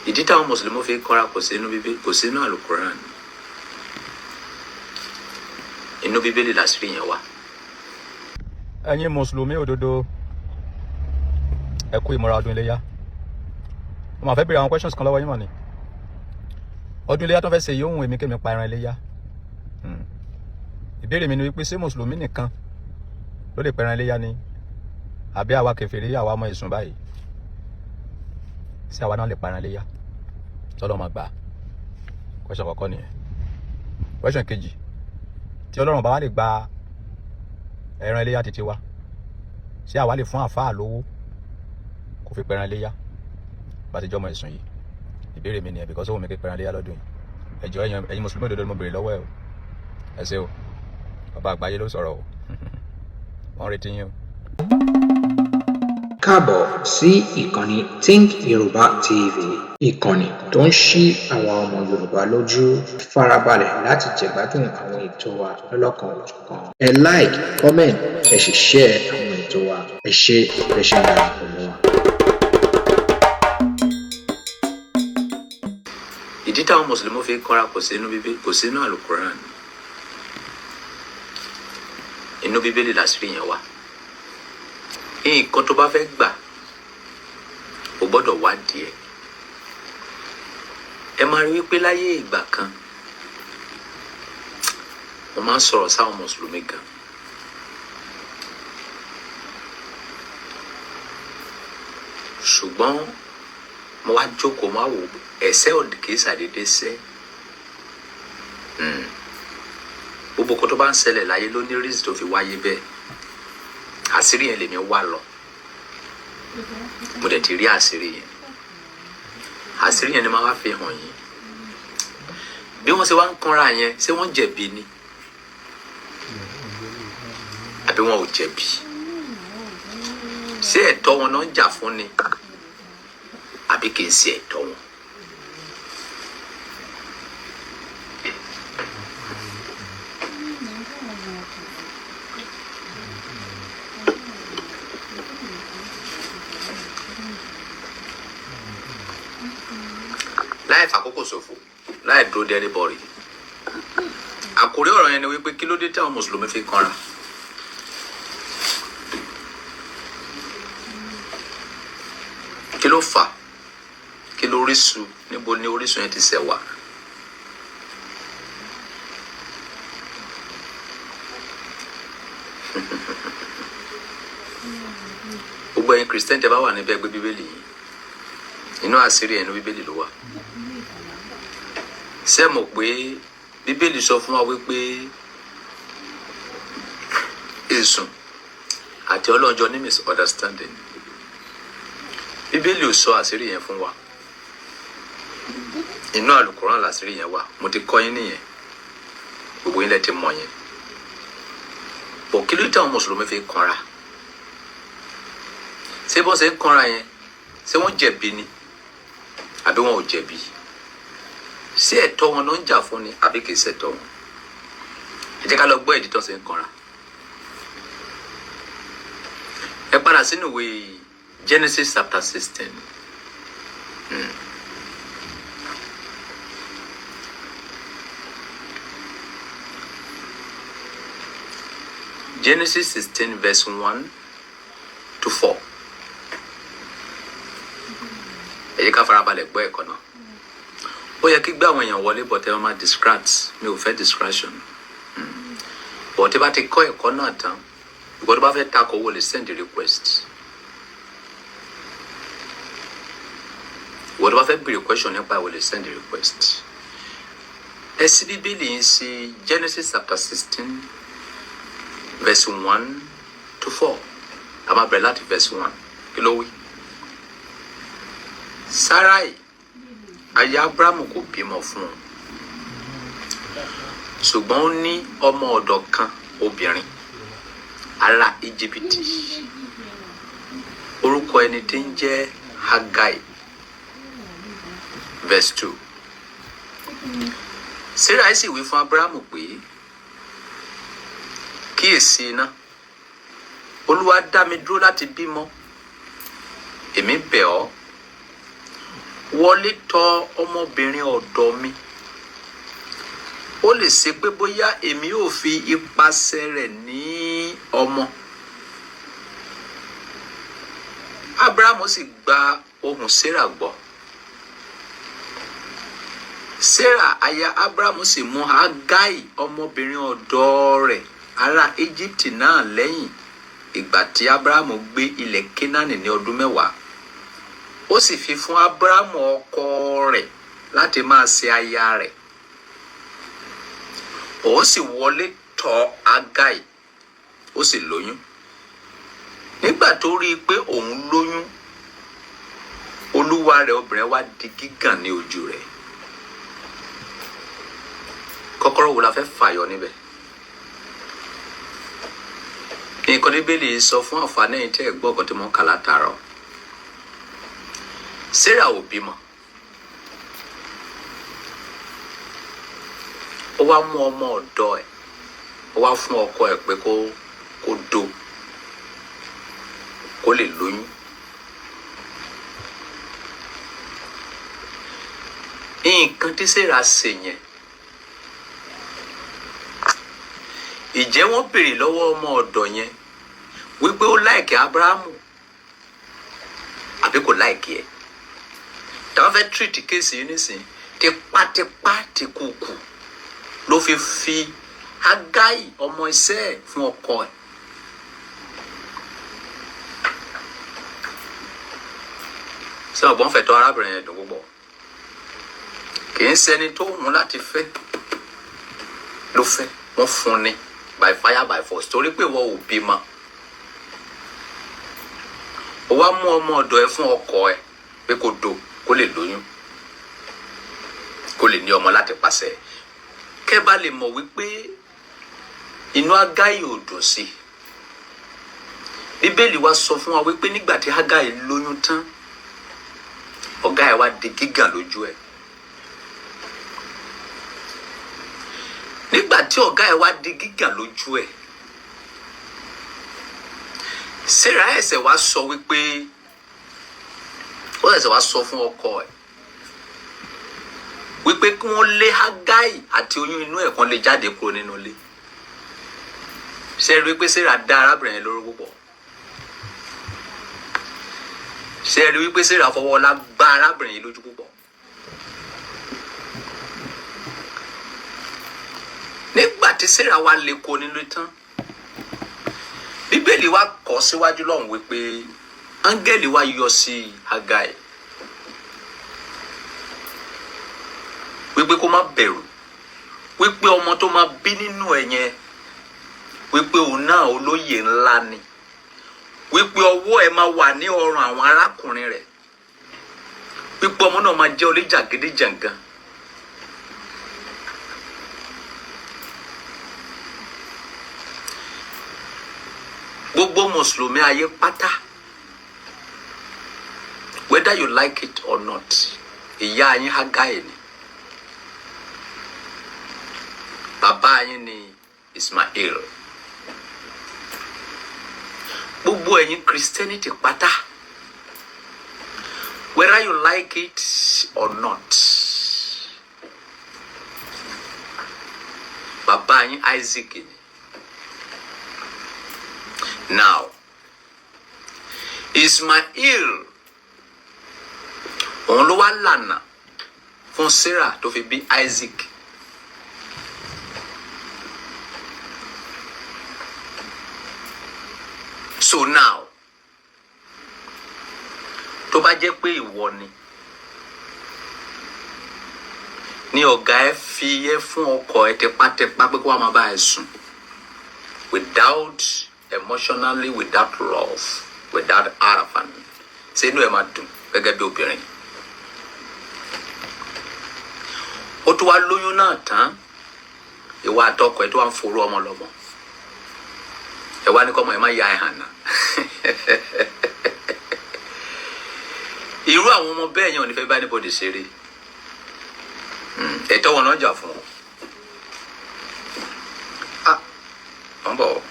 ìdí táwọn mùsùlùmí fi kọ́ra kò sínú bíbélì, kò sínú àlùkùránì. Inú bíbélì làṣírí yẹn wà. Ẹ̀yin mùsùlùmí òdodo, ẹ kú ìmúra ọdún iléyá. Mo máa fẹ́ béèrè àwọn questions kan lọ́wọ́ yín mọ̀ ni. Ọdún iléyá tó fẹ́ ṣe yóò hùn èmi kémi pa ẹran iléyá. Ìbéèrè mi ni wípé ṣé mùsùlùmí nìkan ló lè pẹran iléyá ni àbí àwa kèfèrí àwa ọmọ ìsùn báyìí ṣé àwa náà lè pẹran iléyá tọ́lọ́ máa gbà? Question àkọ́kọ́ nìyẹn. Question kejì, tí Ọlọ́run bá wá lè gba ẹran iléyá títí wa, ṣé àwa lè fún àfáà lówó kó fi pẹran iléyá bá ti jọmọ ìsùn yìí? Ìbéèrè mi nìyẹn, because ó wù mí kí pẹran iléyá lọ́dún yìí. Ẹ jọ̀ọ́ ẹ̀yin mùsùlùmí òdodo mo béèrè lọ́wọ́ ẹ o. Ẹ ṣé o, bàbá àgbáyé ló sọ̀rọ̀ o. Wọ́n retí yín o. Káàbọ̀ sí ìkànnì Think Yorùbá TV, ìkànnì tó ń ṣí àwọn ọmọ Yorùbá lójú. Farabalẹ̀ láti jẹ̀gbádùn àwọn ètò wa lọ́lọ́kan-ò-jọ̀kan. Ẹ like, comment, ẹ sì share àwọn ètò wa. Ẹ ṣé ẹ ṣé ń darapọ̀ mọ́ wa. Ìdí táwọn mùsùlùmí fi kọ́ra kò sínú bíbélì, kò sínú àlùkùránì. Inú bíbélì làṣírí yẹn wà. Nǹkan tó bá fẹ́ gbà o gbọ́dọ̀ wádìí ẹ̀. Ẹ máa rí wípé láyé ìgbà kan mo máa ń sọ̀rọ̀ sáwọn mùsùlùmí gan. Ṣùgbọ́n mo wá jókòó máa wò ẹ̀ṣẹ̀ òdì kìí ṣàdédé ṣẹ̀. Gbogbo kan tó bá ń ṣẹlẹ̀ láyé ló ní reason tó fi wáyé bẹ́ẹ̀. Àṣírí yẹn lèmi wá lọ. Mo dẹ̀ ti rí àṣírí yẹn. Àṣírí yẹn ni máa wá fi hàn yín. Bí wọ́n ṣe wá ń kanra yẹn, ṣé wọ́n jẹ̀bi ni? Àbí wọn ò jẹ̀bi? Ṣé ẹ̀tọ́ wọn náà ń jà fún ni? Àbí kì í ṣe ẹ̀tọ́ wọn? Láì fàkókò ṣòfò, láì dúró dé anybody. Àkórí ọ̀rọ̀ yẹn ni wípé kí ló dé tí àwọn mùsùlùmí fi kanra? Kí ló fà? Kí ló orísun? Níbo ni orísun yẹn ti ṣẹ̀ wá? Gbogbo ẹ̀yin Kristẹni tẹ́ bá wà níbẹ̀ gbé Bíbélì yìí. Inú àṣírí ẹnu Bíbélì ló wà. Ṣé mọ̀ pé Bíbélì sọ fún wa wípé Èṣù àti Ọlọ́run ní misunderstanding. Bíbélì ò sọ àṣírí yẹn fún wa. Inú àlùkùránì làṣírí yẹn wà. Mo ti kọ́ yín nìyẹn. Gbogbo yín lẹ ti mọ̀ yẹn. Bọ̀ kí ló dé àwọn mùsùlùmí fi kanra? Ṣé bọ́ ṣe ń kanra yẹn? Ṣé wọ́n jẹ̀bi ni? Àbí wọn ò jẹ̀bi? Ṣé ẹ̀tọ́ wọn ló ń jà fún ni àbí kìí ṣẹ̀tọ́ wọn? Ẹ jẹ́ ká lọ gbọ́ ìdí tó ṣe ń kanra. Ẹ padà sínú ìwé Genesis chapter 16. Genesis 16 verse 1 to 4. Ẹ jẹ́ ká farabalẹ̀ gbọ́ ẹ̀kọ́ náà. Ó yẹ kí gbé àwọn èèyàn wọlé but ẹ máa distract. Mi ò fẹ́ distraction. But tí bá ti kọ́ ẹ̀kọ́ náà tán, ìgbọ́ tó bá fẹ́ takò wò lè send request. Ìgbọ́ tó bá fẹ́ béèrè question nípa wò lè send request. Ẹ ṣí Bíbélì yín sí Genesis chapter 16 verse 1 to 4. A máa bẹ̀rẹ̀ láti verse 1. Kí ló wí? Sarai aya Abrahamu kò bímọ fún un, ṣùgbọ́n ó ní ọmọ ọ̀dọ̀ kan obìnrin ará Íjíbítì. Orúkọ ẹni tí ń jẹ́ Hagai. Verse 2. Sarai sì wí fún Abrahamu pé, kíyèsí iná, Olúwa dá mi dúró láti bímọ. Èmi bẹ̀ ọ́, wọlé tọ̀ ọmọbìnrin ọ̀dọ̀ mi, ó lè ṣe pé bóyá èmi ò fi ipasẹ̀ rẹ̀ ní ọmọ. Abrahamu sì gba ohùn Sarah gbọ́. Sarah aya Abrahamu sì mú Hagai ọmọbìnrin ọ̀dọ̀ rẹ̀ ará Egypt náà lẹ́yìn ìgbà tí Abrahamu gbé ilẹ̀ Kénáánì ní ọdún 10. Ó sì fi fún Abrahamu ọkọ rẹ̀ láti máa ṣe aya rẹ̀. Ó sì wọlé tọ̀ Hagai, ó sì lóyún. Nígbà tó rí i pé òun lóyún, olúwa rẹ̀ obìnrin wá di gígàn ní ojú rẹ̀. Kọ́kọ́rọ́ wo la fẹ́ fàyọ níbẹ̀? Nǹkan Bíbélì sọ fún àǹfààní ẹ̀yin tí ẹ gbọ́ ọ̀kan tí mo ń kà látàárọ̀. Sarah ò bímọ. Ó wá mú ọmọ ọ̀dọ̀ ẹ̀, ó wá fún ọkọ ẹ̀ pé kó dó, kó lè lóyún. Nǹkan tí Sarah ṣe yẹn, ìjẹ́ wọ́n béèrè lọ́wọ́ ọmọ ọ̀dọ̀ yẹn wípé ó láìkì Abrahamu àbí kò láìkì ẹ̀. Táwọn fẹ́ treat kéèsì yìí nísìn, tipátipá ti kúkú ló fi Hagai ọmọ iṣẹ́ ẹ̀ fún ọkọ ẹ̀. Ṣé ọgbọ́n fẹ́ tọ́ arábìnrin yẹn dùn púpọ̀? Kì í ṣẹni tó mú láti fẹ́ ló fẹ́, wọ́n fún ni by fire by force torí pé wọ́n ò bímọ. Ó wá mú ọmọ ọ̀dọ̀ ẹ̀ fún ọkọ ẹ̀ pé kó dó, kó lè lóyún, kó lè ní ọmọ láti pàṣẹ. Kẹ́ bá lè mọ̀ wípé inú Hagai ò dùn sí i. Bíbélì wa sọ fún wa wípé nígbà tí Hagai lóyún tán, ọ̀gá ẹ̀ wá di gígàn lójú ẹ̀. Nígbà tí ọ̀gá ẹ̀ wá di gígàn lójú ẹ̀, Sarah ẹsẹ̀ wá sọ wípé ó ẹsẹ̀ wá sọ fún ọkọ ẹ̀ wípé kí wọ́n lé Hagai àti oyún inú ẹ̀ kan lè jáde kúrò nínú ilé. Ṣé rí wípé Sarah dá arábìnrin yẹn lóró púpọ̀? Ṣé rí wípé Sarah fọwọ́ ọlá gbá arábìnrin yìí lójú púpọ̀? Nígbà tí Sarah wá lè kó nínú tán, Bíbélì wa kọ síwájú lọ́hùn wípé áńgẹ́lì wa yọ sí Hagai wípé kó má bẹ̀rù, wípé ọmọ tó máa bí nínú ẹ̀ yẹn, wípé òun náà olóyè ńlá ni, wípé ọwọ́ ẹ̀ máa wà ní ọrùn àwọn arákùnrin rẹ̀, wípé ọmọ náà máa jẹ́ oníjàgídíjàgan. Gbogbo Mùsùlùmí ayé pátá, whether you like it or not, ìyá yín Hagai ni, bàbá yín ni Ismail. Gbogbo ẹ̀yin Christianity pátá, whether you like it or not, bàbá yín Isaac ni. Now, Ismail òun ló wá lànà fún Sarah tó fi bí Isaac. So now, tó bá jẹ́ pé ìwọ ni ọ̀gá ẹ fi ẹ fún ọkọ ẹ tipátipá pé kó wá máa bá ẹ sùn without emotionally, without love, without arafan, ṣé inú ẹ máa dùn gẹ́gẹ́ bí obìnrin? Ó tún wá lóyún náà tán, ìwà àtọkọ ẹ tó wá ń forú ọmọ lọ́mọ, ẹ wá ní kọ́mọ ẹ má ya ẹ hàn náà. Irú àwọn ọmọ bẹ́ẹ̀ yẹn ò ní fẹ́ bá anybody ṣeré. Ẹ̀tọ́ wọn náà jà fún wọn. Wọ́n bọ̀.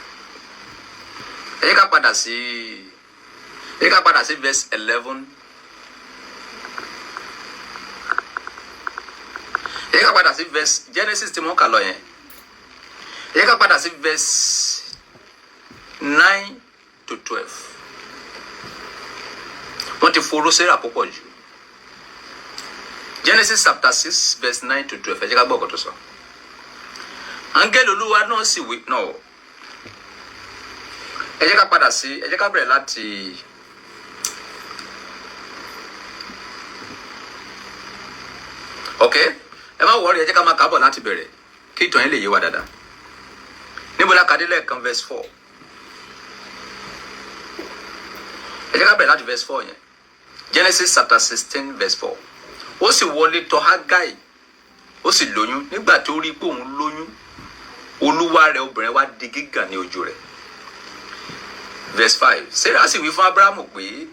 Ẹ ká padà sí verse 11 ẹ ká padà sí verse Genesis tí mo kà lọ yẹn. Ẹ ká padà sí verse 9 to 12. Wọ́n ti foró Sarah púpọ̀ jù. Genesis chapter 6 verse 9 to 12. Ẹ jẹ́ ká gbọ́ ọ̀kọ̀ tó sọ. Áńgẹ́lì Olúwa náà sì wí náà. Ẹ jẹ́ ká padà sí, ẹ jẹ́ ká bẹ̀rẹ̀ láti okay. Ẹ má worry, ẹ jẹ́ ká máa kábọ̀ láti bẹ̀rẹ̀ kí ìtàn yẹn lè yé wa dáadáa. Níbo la kàdé lẹ́ẹ̀kan verse 4. Ẹ jẹ́ ká bẹ̀rẹ̀ láti verse 4 yẹn. Genesis chapter 16 verse 4. Ó sì wọlé tọ̀ Hágáì, ó sì lóyún. Nígbà tó rí pé òun lóyún, olúwa rẹ̀ obìnrin wá di gígàn ní ojú rẹ̀. Verse 5. Sarah sì wí fún Abrahamu pé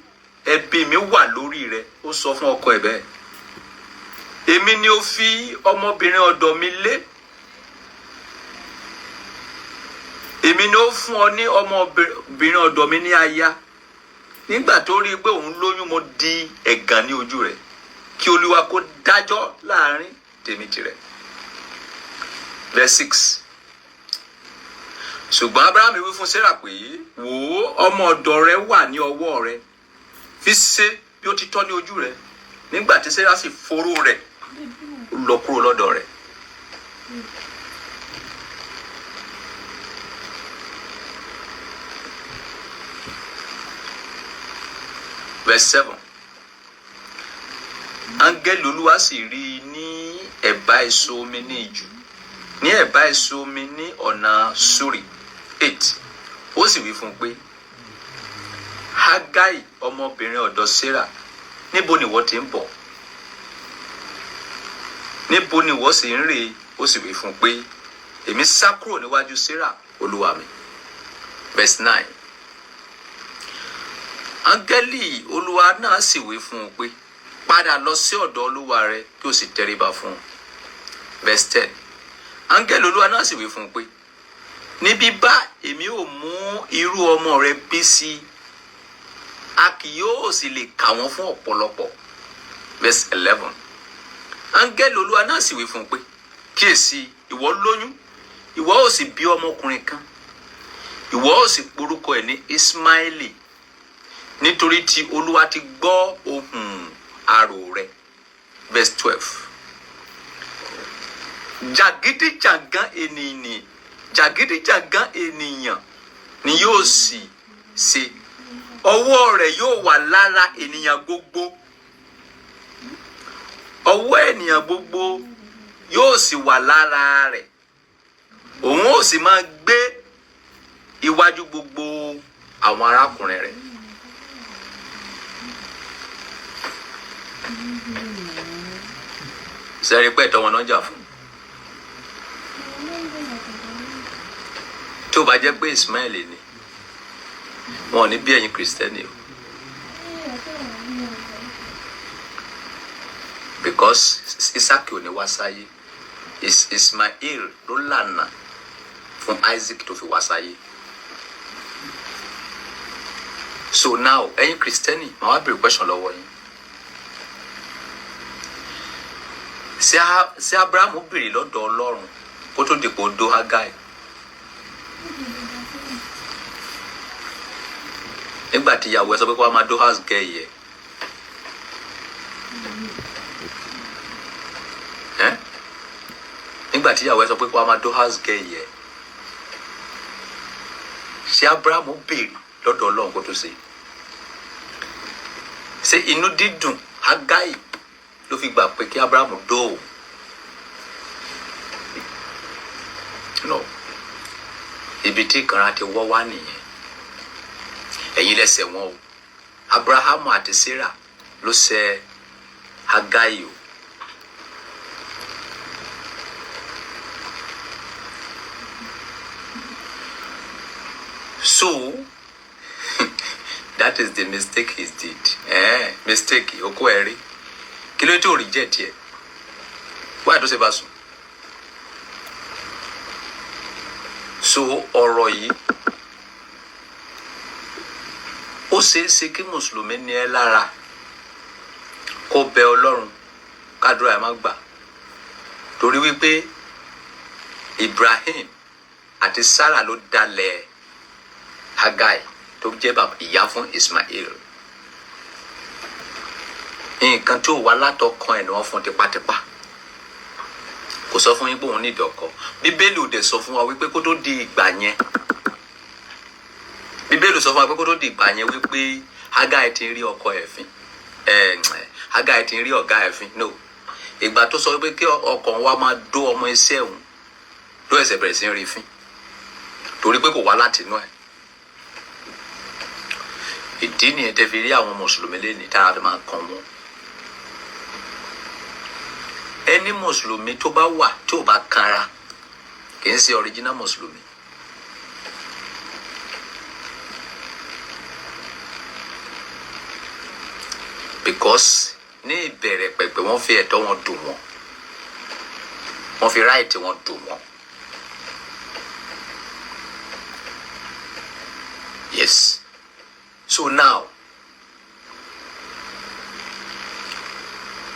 ẹ̀bi mi wà lórí rẹ̀. Ó sọ fún ọkọ ẹ̀ bẹ́ẹ̀. Èmi ni ó fi ọmọbìnrin ọ̀dọ̀ mi lé. Èmi ni ó fún ọ ní ọmọbìnrin ọ̀dọ̀ mi ní aya. Nígbà tó rí pé òun lóyún, mo di ẹ̀gàn ní ojú rẹ̀. Kí Olúwa kó dájọ́ láàrin tèmi tirẹ̀. Verse 6. Ṣùgbọ́n Abraham wí fún Sarah pé, wò ó, ọmọ ọ̀dọ̀ rẹ wà ní ọwọ́ rẹ. Fi ṣe bí ó ti tọ́ ní ojú rẹ. Nígbà tí Sarah sì foró rẹ̀, ó lọ kúrò lọ́dọ̀ rẹ̀. Verse 7. Áńgẹ́lì Olúwa sì rí i ní ẹ̀bá èso omi ní ijù, ní ẹ̀bá èso omi ní ọ̀nà Ṣúrì. 8. Ó sì wí fún un pé, Hágáì ọmọbìnrin ọ̀dọ̀ Sarah, níbo ni ìwọ ti ń bọ̀? Níbo ni ìwọ sì ń rè? Ó sì wí fún un pé, èmi sá kúrò níwájú Sarah olúwa mi. Verse 9. Áńgẹ́lì Olúwa náà sì wí fún un pé, padà lọ sí ọ̀dọ̀ olúwa rẹ kí o sì tẹríba fún un. Verse 10. Áńgẹ́lì Olúwa náà sì wí fún un pé, níbí bá èmi ò mú irú ọmọ rẹ bí sí, a kì yóò sì lè kà wọ́n fún ọ̀pọ̀lọpọ̀. Verse 11. Áńgẹ́lì Olúwa náà sì wí fún un pé, kíyèsí, ìwọ lóyún, ìwọ ó sì bí ọmọkùnrin kan, ìwọ ó sì porúkọ ẹ̀ ní Ismaili, nítorí tí Olúwa ti gbọ́ ohùn arò rẹ̀. Verse 12. Jàgídíjàgan ènìyàn ni yóò sì ṣe, ọwọ́ rẹ̀ yóò wà lára ènìyàn gbogbo, ọwọ́ ènìyàn gbogbo yóò sì wà lára rẹ̀, òun ó sì máa gbé iwájú gbogbo àwọn arákùnrin rẹ̀. Sẹ́rí pé ẹ̀tọ́ wọn náà jà fún. Tó bá jẹ́ pé Ismail ni, wọn ò ní bí ẹ̀yin Kristẹni o. Because Isaac ò ní wá sáyé, Ismail ló lànà fún Isaac tó fi wá sáyé. So now, ẹ̀yin Kristẹni, màá wá bèrè question lọ́wọ́ yín. Ṣé Abraham béèrè lọ́dọ̀ Ọlọ́run kó tó dìpò dó Hágáì? Nígbà tí ìyàwó ẹ sọ pé kó wá máa dó Hágáì yẹ. Nígbà tí ìyàwó ẹ sọ pé kó wá máa dó Hágáì yẹ. Ṣé Abraham béèrè lọ́dọ̀ Ọlọ́run kó tó ṣe? Ṣé inú dídùn Hágáì ló fi gbà pé kí Abraham dó o? No. Ibi tí ìkanra ti wọ́ wá nìyẹn. Ẹ̀yin lẹ́sẹ̀ wọn o. Abraham àti Sarah ló ṣẹ̀ Hágáì o. So that is the mistake he did. Mistake oko eri. Kí ló tó reject ẹ? Why do ṣe bá sùn? So ọ̀rọ̀ yìí ó ṣeé ṣe kí Mùsùlùmí ní ẹ lára kó bẹ Ọlọ́run kádùrá ẹ má gbà torí wípé Ibrahim àti Sarah ló dalẹ̀ Hagai tó jẹ́ bàbá ìyá fún Ismail. Nǹkan tí ò wá látọkàn ẹ̀ ni wọ́n fún tipátipá. Kò sọ fún yín pé òun ní ìdọ̀kọ. Bíbélì ò dẹ̀ sọ fún wa wípé kó tó di ìgbà yẹn. Bíbélì sọ fún wa pé kó tó di ìgbà yẹn wípé Hagai ti rí ọkọ ẹ̀ fín. Hagai ti rí ọ̀gá ẹ̀ fín. No. Ìgbà tó sọ wípé kí ọkọ wa máa dó ọmọ iṣẹ́ òun ló ẹsẹ̀ bẹ̀rẹ̀ sí rí fín. Torí pé kò wá láti inú ẹ̀. Ìdí nìyẹn tẹ́ fi rí àwọn mùsùlùmí lẹ́ni tára fi máa kàn wọ́n. Ẹni mùsùlùmí tó bá wà tí ò bá kanra kì í ṣe original mùsùlùmí. Because ní ìbẹ̀rẹ̀ pẹ̀pẹ̀ wọ́n fi ẹ̀tọ́ wọn dùn wọ́n. Wọ́n fi right wọn dùn wọ́n. Yes. So now,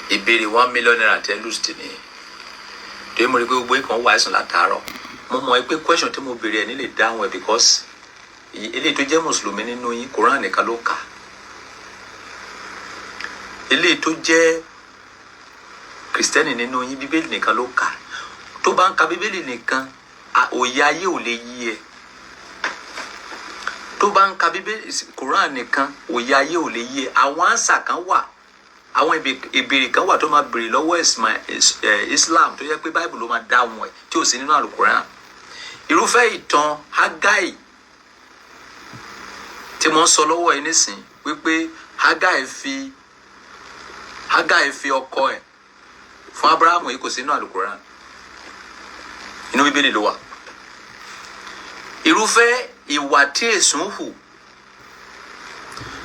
ìbéèrè 1 million naira tẹ́ lùsì ní. Torí mo rí pé gbogbo ìkan wà ẹ̀sùn látàárọ̀. Mo mọ̀ pé question tí mo béèrè ẹ̀ ní lè dáhùn ẹ̀ because eléyìí tó jẹ́ mùsùlùmí nínú yín Quran nìkan ló kà. Eléyìí tó jẹ́ Kristẹni nínú yín Bíbélì nìkan ló kà. Tó bá ń ka Bíbélì nìkan, òye ayé ò lè yí ẹ. Tó bá ń ka Bíbélì Quran nìkan, òye ayé ò lè yí ẹ. Àwọn ànsà kan wà, àwọn ìbéèrè kan wà tó máa béèrè lọ́wọ́ Islam tó yẹ pé Bible ló máa dáhùn ẹ̀ tí ò sí nínú Al-Quran. Irúfẹ́ ìtàn Hagai tí mo ń sọ lọ́wọ́ ẹ nísìn wípé Hagai fi ọkọ ẹ̀ fún Abrahamu yìí kò sí nínú Al-Quran. Inú Bíbélì ló wà. Irúfẹ́ ìwà tí èsùn hù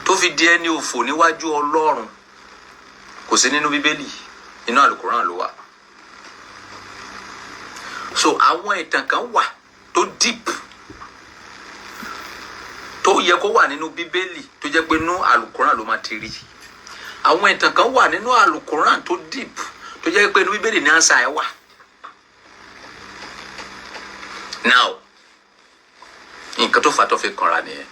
tó fi di ẹni òfò níwájú Ọlọ́run kò sí nínú Bíbélì, inú Al-Quran ló wà. So àwọn ìtàn kan wà tó deep tó yẹ kó wà nínú Bíbélì tó jẹ́ pé inú Al-Quran ló máa ti rí. Àwọn ìtàn kan wà nínú Al-Quran tó deep tó jẹ́ pé inú Bíbélì ní ànsà ẹ̀ wà. Now, nǹkan tó fà tó fi kanra nìyẹn.